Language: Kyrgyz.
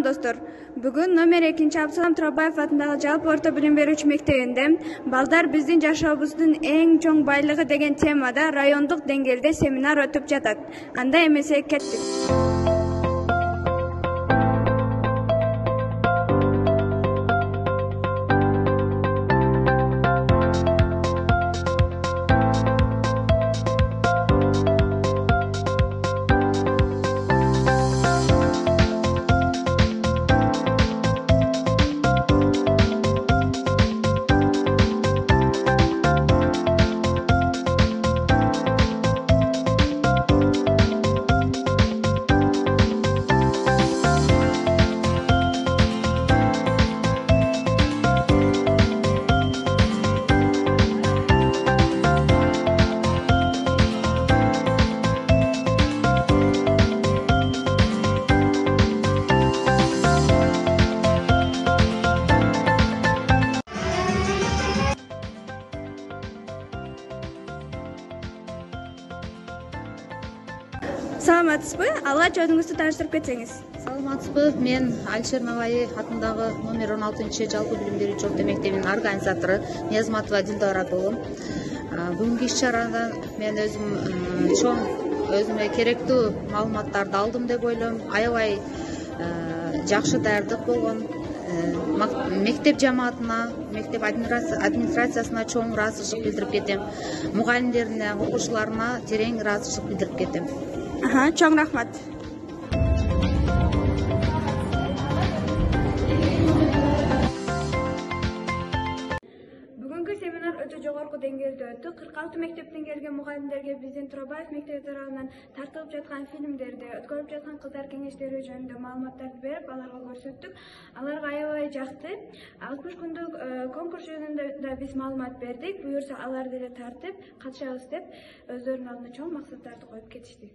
достор. Бүгүн номер 2 Абдусалам Турабаев атындагы жалпы орто билим берүүчү мектебинде балдар биздин жашообуздун эң чоң байлыгы деген темада райондук деңгээлде семинар өтүп жатат. Анда эмесе кеттик. Саламатсызбы? Алгач өзүңүздү тааныштырып кетсеңиз. Саламатсызбы? Мен Алишер Набай атындагы номер 16 жалпы билим берүүчү орто мектебинин организатору Ниязматова Дилдара болом. Бүгүнкү иш-чарадан мен өзүмө керектүү маалыматтарды алдым деп ойлойм. Аябай жакшы даярдык болгон. Мектеп жамаатына, мектеп администрациясына чоң ыраазычылык билдирип кетем. Мугалимдерине, окуучуларына терең ыраазычылык билдирип кетем. Чоң рахмат. Бүгүнкү семинар өтө жогорку деңгээлде өттү. 46 мектептен келген мугалимдерге биздин Турабаев мектеби тарабынан тартылып жаткан фильмдерди, өткөрүлүп жаткан кыздар кеңештери жөнүндө маалыматтарды берип, аларга көрсөттүк. Аларга аябай жакты. 60 күндүк конкурс жөнүндө да биз маалымат бердик. Буюрса алар деле тартып катышабыз деп өздөрүнүн алдына чоң максаттарды коюп кетишти.